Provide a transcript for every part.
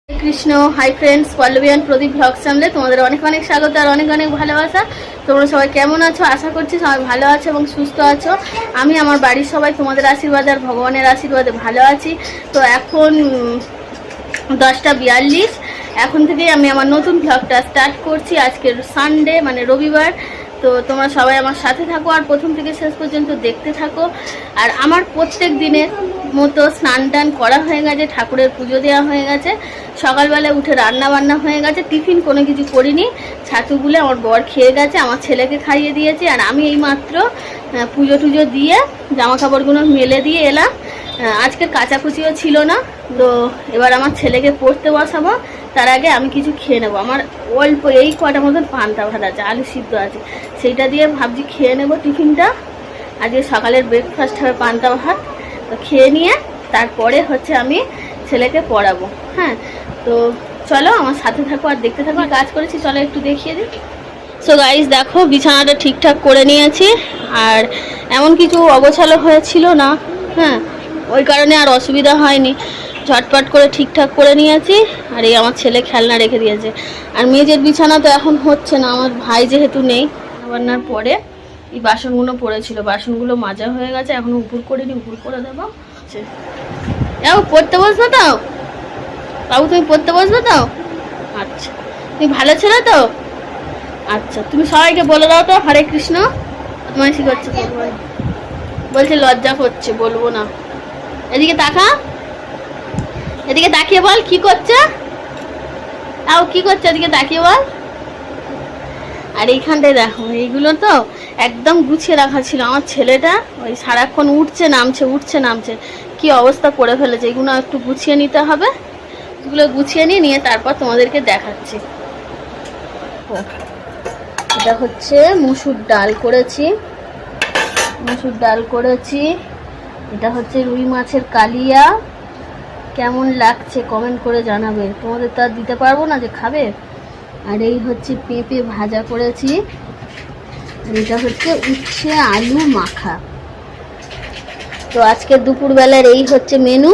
Krishna. Hi friends, Pallavi and Pradip blog চ্যানেলে তোমাদের অনেক অনেক স্বাগত আর অনেক অনেক ভালোবাসা। তোমরা সবাই কেমন আছো? আশা করছি সবাই ভালো আছো এবং সুস্থ আছো। আমি আমার বাড়ির সবাই তোমাদের আশীর্বাদে আর ভগবানের আশীর্বাদে ভালো আছি। তো এখন 10:42, এখন থেকেই আমি আমার নতুন ব্লগটা স্টার্ট করছি। আজকের সানডে মানে রবিবার। তো তোমরা সবাই আমার সাথে থাকো আর প্রথম থেকে শেষ পর্যন্ত দেখতে থাকো। আর আমার প্রত্যেক দিনের মতো স্নান টান করা হয়ে গেছে, ঠাকুরের পুজো দেওয়া হয়ে গেছে, সকালবেলায় উঠে রান্না বান্না হয়ে গেছে, টিফিন কোনো কিছু করিনি। ছাতুগুলো আমার বর খেয়ে গেছে, আমার ছেলেকে খাইয়ে দিয়েছে। আর আমি এইমাত্র পুজো টুজো দিয়ে জামা কাপড়গুলো মেলে দিয়ে এলাম। আজকে কাচাকুচিও ছিল না। তো এবার আমার ছেলেকে পড়তে বসাবো, তার আগে আমি কিছু খেয়ে নেবো। আমার অল্প এই কটা মতন পান্তা ভাত আছে, আলু সিদ্ধ আছে, সেইটা দিয়ে ভাবছি খেয়ে নেবো টিফিনটা। আজকে সকালের ব্রেকফাস্ট হবে পান্তা ভাত। তো খেয়ে নিয়ে তারপরে হচ্ছে আমি ছেলেকে পড়াবো। হ্যাঁ, তো চলো আমার সাথে থাকো আর দেখতে থাকো। কাজ করেছি, চলো একটু দেখিয়ে দিই। সো গাইস, দেখো বিছানাটা ঠিকঠাক করে নিয়েছি, আর এমন কিছু অগোছালো হয়েছিল না। হ্যাঁ, ওই কারণে আর অসুবিধা হয়নি, ঝটপট করে ঠিকঠাক করে নিয়েছি। আর এই আমার ছেলে খেলনা রেখে দিয়েছে। আর মেয়েদের বিছানা তো এখন হচ্ছে না, আমার ভাই যেহেতু নেই। রান্নার পরে এই বাসনগুলো পড়েছিল, বাসনগুলো মাজা হয়ে গেছে, এখনো উপর করিনি, উপর করে দেবো। যাও পড়তে বসবে তো বাবু, তুমি পড়তে বসবে তো? আচ্ছা, তুমি ভালো ছেলে তো? আচ্ছা, তুমি সবাইকে বলে দাও তো হরে কৃষ্ণ। বদমাইশি করছে, বলছে লজ্জা করছে, বলবো না। এদিকে তাকা, এদিকে তাকিয়ে বল কি করছে। তাও কি করছে, এদিকে তাকিয়ে বল। আর এইখানটায় দেখো, এইগুলো তো একদম গুছিয়ে রাখা ছিল। আমার ছেলেটা ওই সারাক্ষণ উঠছে নামছে উঠছে নামছে, কি অবস্থা করে ফেলেছে। এগুলো একটু গুছিয়ে নিতে হবে। এগুলো গুছিয়ে নিয়ে তারপর তোমাদেরকে দেখাচ্ছি। এটা হচ্ছে মুসুর ডাল করেছি, মুসুর ডাল করেছি। এটা হচ্ছে রুই মাছের কালিয়া। কেমন লাগছে কমেন্ট করে জানাবে, তোমাদের তো আর দিতে পারবো না যে খাবে। আর এই হচ্ছে পেঁপে ভাজা করেছি। আর এটা হচ্ছে উচ্ছে আলু মাখা। তো আজকে দুপুরবেলার এই হচ্ছে মেনু।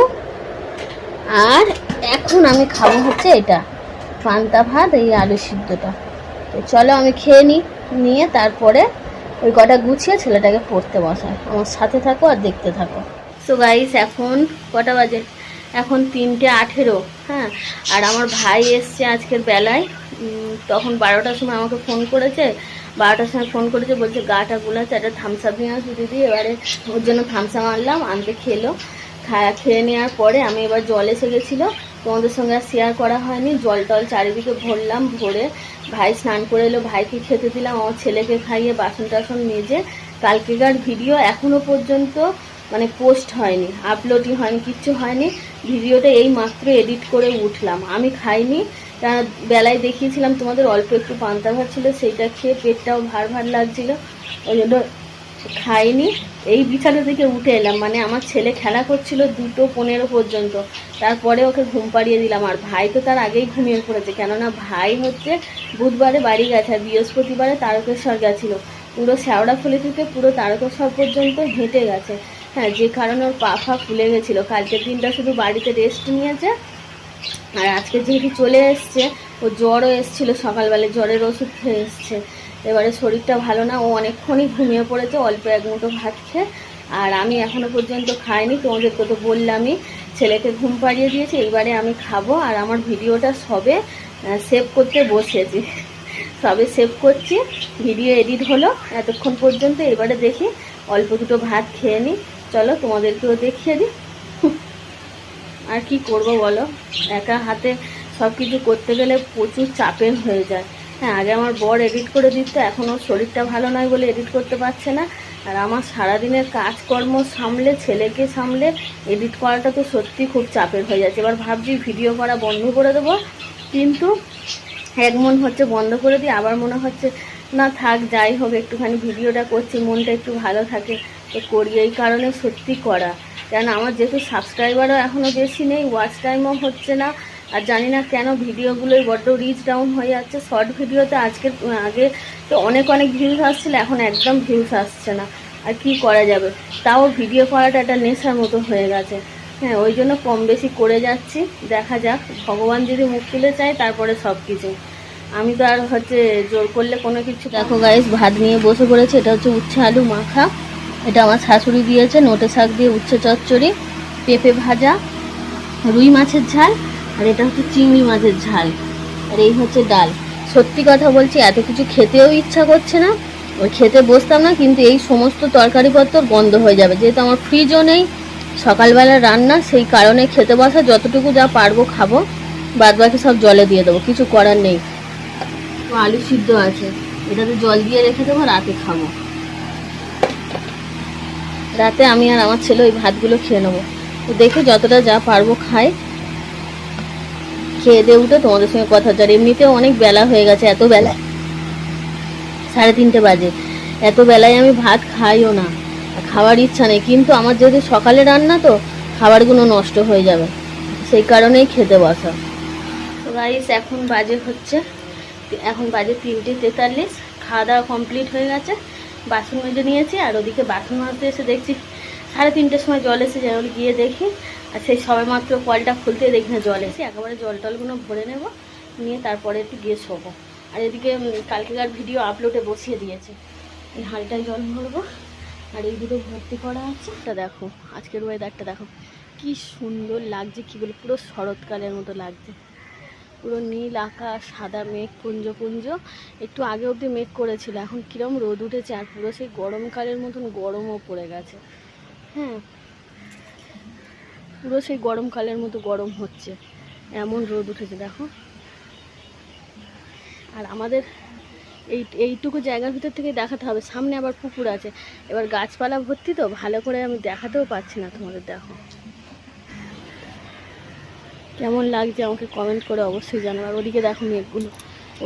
আর এখন আমি খাবো হচ্ছে এটা পান্তা ভাত, এই আলু সিদ্ধটা। তো চলো আমি খেয়ে নিয়ে তারপরে ওই কটা গুছিয়ে ছেলেটাকে পড়তে বসায়। আমার সাথে থাকো আর দেখতে থাকো। সো গাইস, এখন কটা বাজে? এখন 3:18। হ্যাঁ, আর আমার ভাই এসছে আজকের বেলায়। তখন 12টার সময় আমাকে ফোন করেছে। 12টার সময় ফোন করেছে, বলছে গাটা গুলাচ্ছে, একটা থামস আপ নিয়ে আসো দিদি। এবারে ওর জন্য থামস আপ আনলাম, আনতে খেলো। খেয়ে নেওয়ার পরে আমি এবার জল এসে গেছিলো, তোমাদের সঙ্গে আর শেয়ার করা হয়নি। জল টল চারিদিকে ভরলাম, ভরে ভাই স্নান করে এলো, ভাইকে খেতে দিলাম, আমার ছেলেকে খাইয়ে বাসন টাসন মেজে। কালকেকার ভিডিও এখনও পর্যন্ত মানে পোস্ট হয়নি, আপলোডই হয়নি, কিচ্ছু হয়নি। ভিডিওটা এই মাত্র এডিট করে উঠলাম। আমি খাইনি, কারণ বেলায় দেখিয়েছিলাম তোমাদের অল্প একটু পান্তা ভাত ছিল, সেইটা খেয়ে পেটটাও ভার ভার লাগছিল, ওই জন্য খাইনি। এই বিছানা থেকে উঠে এলাম, মানে আমার ছেলে খেলা করছিল 2:15 পর্যন্ত। তারপরে ওকে ঘুম পাড়িয়ে দিলাম। আর ভাই তো তার আগেই ঘুমিয়ে পড়েছে, কেননা ভাই হচ্ছে বুধবারে বাড়ি গেছে আর বৃহস্পতিবারে তারকেশ্বর গেছিলো। পুরো শ্যাওড়াফুলি থেকে পুরো তারকেশ্বর পর্যন্ত হেঁটে গেছে। হ্যাঁ, যে কারণে ওর পা ফা ফুলে গেছিলো। কালকের দিনটা শুধু বাড়িতে রেস্ট নিয়েছে। আর আজকে যেহেতু চলে এসছে, ও জ্বরও এসেছিলো সকালবেলায়, জ্বরের ওষুধ খেয়ে এসছে। এবারে শরীরটা ভালো না, ও অনেকক্ষণই ঘুমিয়ে পড়েছে অল্প এক মুঠো ভাত খেয়ে। আর আমি এখনও পর্যন্ত খাইনি, তোমাদেরকে তো বললামই। ছেলেকে ঘুম পাড়িয়ে দিয়েছি, এইবারে আমি খাবো। আর আমার ভিডিওটা সবে সেভ করতে বসেছি, সবে সেভ করছি। ভিডিও এডিট হলো এতক্ষণ পর্যন্ত। এবারে দেখি অল্প দুটো ভাত খেয়ে নিই। চলো তোমাদেরকেও দেখিয়ে দিই। আর কি করব বলো, একা হাতে সব কিছু করতে গেলে প্রচুর চাপের হয়ে যায়। হ্যাঁ, আগে আমার বর এডিট করে দিত, এখন ওর শরীরটা ভালো নয় বলে এডিট করতে পারছে না। আর আমার সারাদিনের কাজকর্ম সামলে, ছেলেকে সামলে এডিট করাটা তো সত্যি খুব চাপের হয়ে যাচ্ছে। এবার ভাবছি ভিডিও করা বন্ধ করে দেবো, কিন্তু এক মন হচ্ছে বন্ধ করে দিই, আবার মনে হচ্ছে না থাক, যাই হোক একটুখানি ভিডিওটা করছি, মনটা একটু ভালো থাকে তো করি। এই কারণে সত্যি করা, কেন আমার যেহেতু সাবস্ক্রাইবারও এখনও বেশি নেই, ওয়াচ টাইমও হচ্ছে না। আর জানি না কেন ভিডিওগুলোই বড্ড রিচ ডাউন হয়ে যাচ্ছে। শর্ট ভিডিওতে আগে তো অনেক ভিউজ আসছিলো, এখন একদম ভিউজ আসছে না। আর কি করা যাবে, তাও ভিডিও করাটা একটা নেশার মতো হয়ে গেছে। হ্যাঁ, ওই জন্য কম বেশি করে যাচ্ছি। দেখা যাক, ভগবান যদি মুখ তুলে চায় তারপরে সব কিছু। আমি তো আর জোর করলে কোনো কিছু। দেখো গাইস, ভাত নিয়ে বসে পড়েছে। এটা হচ্ছে উচ্ছে আলু মাখা, এটা আমার শাশুড়ি দিয়েছে। নোটে শাক দিয়ে উচ্ছে চচ্চড়ি, পেঁপে ভাজা, রুই মাছের ঝাল, আর এটা হচ্ছে চিংড়ি মাছের ঝাল, আর এই হচ্ছে ডাল। সত্যি কথা বলছি, এত কিছু খেতেও ইচ্ছা করছে না। ওই খেতে বসতাম না, কিন্তু এই সমস্ত তরকারিপত্র বন্ধ হয়ে যাবে, যেহেতু আমার ফ্রিজও নেই। সকালবেলা রান্না, সেই কারণে খেতে বসা, যতটুকু যা পারবো খাবো, বাদ বাকি সব জলে দিয়ে দেবো, কিছু করার নেই। আলু সিদ্ধ আছে, এটাতে জল দিয়ে রেখে দেবো, রাতে খাবো। রাতে আমি আর আমার ছেলে ওই ভাতগুলো খেয়ে নেবো। তো দেখি যতটা যা পারবো খাই, খেয়ে দিয়ে উঠে তোমাদের সঙ্গে কথা হচ্ছে। আর এমনিতেও অনেক বেলা হয়ে গেছে, এত বেলা 3:30 বাজে। এত বেলায় আমি ভাত খাইও না, খাওয়ার ইচ্ছা নেই, কিন্তু আমার যেহেতু সকালে রান্না, তো খাবারগুলো নষ্ট হয়ে যাবে, সেই কারণেই খেতে বসা। তো গাইস, এখন বাজে 3:43। খাওয়া দাওয়া কমপ্লিট হয়ে গেছে, বাসন মেজে নিয়েছি। আর ওদিকে বাসন মাজতে এসে দেখছি 3:30টার সময় জল এসে যায়। গিয়ে দেখি, আর সেই সবে মাত্র কলটা খুলতে দেখি না জল এসে। একেবারে জল টলগুলো ভরে নেব, নিয়ে তারপরে একটু গিয়ে শোবো। আর এদিকে কালকেকার ভিডিও আপলোডে বসিয়ে দিয়েছে। এই হাঁড়িটায় জল ভরবো, আর এই দুটো ভর্তি করা আছে। তা দেখো আজকের ওয়েদারটা দেখো কি সুন্দর লাগছে, কি বলে, পুরো শরৎকালের মতো লাগছে। পুরো নীল আকাশ, সাদা মেঘ, পুঞ্জ পুঞ্জ। একটু আগে অবধি মেঘ করেছিল, এখন কিরম রোদ উঠেছে, আর পুরো সেই গরমকালের মতন গরমও পড়ে গেছে। হ্যাঁ, পুরো সেই গরমকালের মতো গরম হচ্ছে, এমন রোদ উঠেছে দেখো। আর আমাদের এইটুকু জায়গার ভিতর থেকে দেখাতে হবে, সামনে আবার পুকুর আছে। এবার গাছপালা ভর্তি, তো ভালো করে আমি দেখাতেও পারছি না তোমাদের। দেখো কেমন লাগছে আমাকে কমেন্ট করে অবশ্যই জানাবো। আর ওদিকে দেখো মেঘগুলো,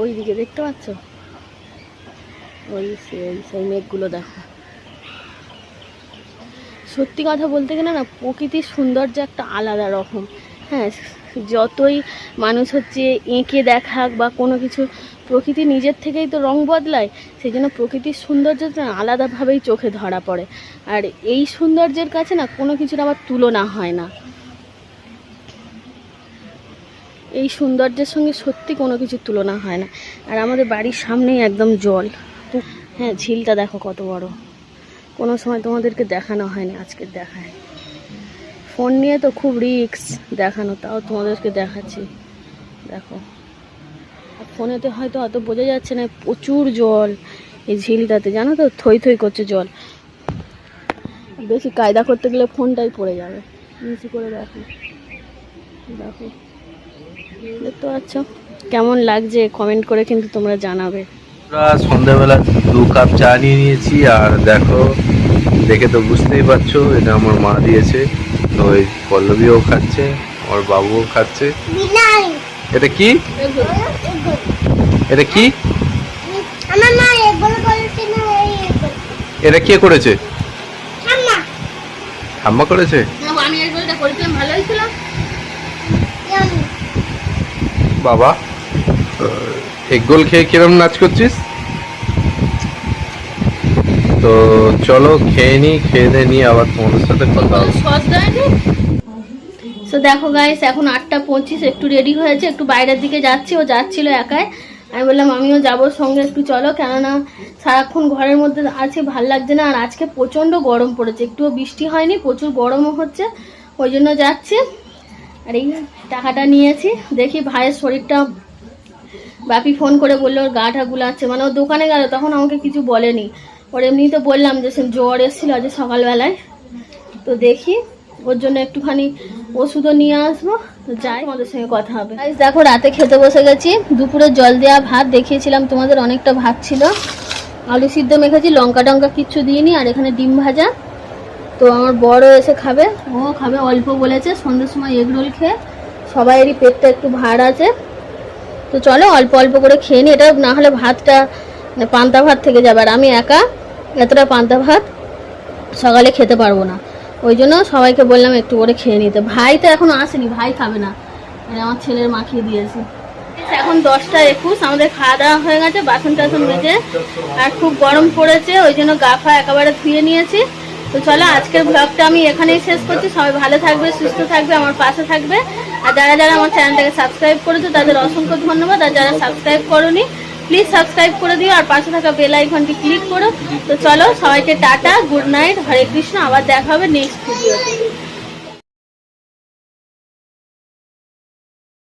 ওই দিকে দেখতে পাচ্ছ, সেই মেঘগুলো দেখো। সত্যি কথা বলতে গেলে না, প্রকৃতির সৌন্দর্য একটা আলাদা রকম। হ্যাঁ, যতই মানুষ এঁকে দেখাক বা কোনো কিছু, প্রকৃতি নিজের থেকেই তো রং বদলায়। সেই জন্য প্রকৃতির সৌন্দর্যটা আলাদাভাবেই চোখে ধরা পড়ে। আর এই সৌন্দর্যের কাছে না কোনো কিছুর আবার তুলনা হয় না। এই সৌন্দর্যের সঙ্গে সত্যি কোনো কিছুর তুলনা হয় না। আর আমাদের বাড়ির সামনেই একদম জল। হ্যাঁ, ঝিলটা দেখো কত বড়, কোনো সময় তোমাদেরকে দেখানো হয়নি, আজকে দেখায়। ফোন নিয়ে তো খুব রিস্ক দেখানো, তাও তোমাদেরকে দেখাচ্ছি। দেখো, আর ফোনেতে হয়তো অত বোঝা যাচ্ছে না, প্রচুর জল এই ঝিলটাতে, জানো তো, থই থই করছে জল। বেশি কায়দা করতে গেলে ফোনটাই পড়ে যাবে। নিচু করে দেখো, দেখো, দেখতে পাচ্ছ কেমন লাগছে, কমেন্ট করে কিন্তু তোমরা জানাবে। সন্ধ্যাবেলা 2 কাপ চা নিয়ে নিয়েছি, আর দেখো, দেখে তো বুঝতেই পারছো এটা আমার মা দিয়েছে। তো ওই পল্লবীও খাচ্ছে, আমার বাবুও খাচ্ছে। এটা কি? এটা কি? এটা কে করেছে? ঠাম্মা করেছে। বাবা, এগরোল খেয়ে কিরম নাচ করছিস? তো চলো খেয়ে নিই, খেয়ে দিয়ে নিয়ে আবার তোমাদের সাথে কথা হবে। তো দেখো গাইস, এখন 8:25, একটু রেডি হয়েছে, একটু বাইরের দিকে যাচ্ছি। ও যাচ্ছিল একাই, আমি বললাম আমিও যাবো সঙ্গে, একটু চলো, কেননা সারাক্ষণ ঘরের মধ্যে আছে, ভাল লাগছে না। আর আজকে প্রচণ্ড গরম পড়েছে, একটুও বৃষ্টি হয়নি, প্রচুর গরমও হচ্ছে, ওই জন্য যাচ্ছি। আর এই টাকাটা নিয়েছি, দেখি ভাইয়ের শরীরটা, বাপি ফোন করে বললো ওর গাটা গুলাচ্ছে, মানে ও দোকানে গেল, তখন আমাকে কিছু বলেনি। ওর এমনি তো বললাম যে জ্বর এসেছিল আজ সকালবেলায়, তো দেখি ওর জন্য একটুখানি ওষুধও নিয়ে আসবো। তো যাই, তোমাদের সঙ্গে কথা হবে। দেখো রাতে খেতে বসে গেছি, দুপুরে জল দেওয়া ভাত দেখিয়েছিলাম তোমাদের, অনেকটা ভাত ছিল, আলু সিদ্ধ মেখেছি, লঙ্কা টঙ্কা কিচ্ছু দিইনি, আর এখানে ডিম ভাজা। তো আমার বড় এসে খাবে, ও খাবে অল্প বলেছে, সন্ধ্যের সময় এগরোল খেয়ে সবাইয়েরই পেটটা একটু ভার আছে। তো চলো অল্প অল্প করে খেয়ে নিই, এটা না হলে ভাতটা পান্তা ভাত থেকে যাবে, আর আমি একা এতটা পান্তা ভাত সকালে খেতে পারবো না, ওই জন্য সবাইকে বললাম একটু করে খেয়ে নিতে। ভাই তো এখনো আসেনি, ভাই খাবে না, আমার ছেলের মাখিয়ে দিয়েছি। এখন 10:21, আমাদের খাওয়া দাওয়া হয়ে গেছে, বাসন টাসন মেজে, আর খুব গরম পড়েছে, ওই জন্য গা ফা একেবারে ধুয়ে নিয়েছি। তো চলো আজকের ব্লগটা আমি এখানেই শেষ করছি। সবাই ভালো থাকবে, সুস্থ থাকবে, আমার পাশে থাকবে। আর যারা যারা আমার চ্যানেলটাকে সাবস্ক্রাইব করেছো তাদের অসংখ্য ধন্যবাদ। আর যারা সাবস্ক্রাইব করোনি প্লিজ সাবস্ক্রাইব করে দিও আর পাশে থাকা বেল আইকনটি ক্লিক করো। তো চলো সবাইকে টাটা, গুড নাইট, হরে কৃষ্ণ। আবার দেখা হবে নেক্সট ভিডিওতে।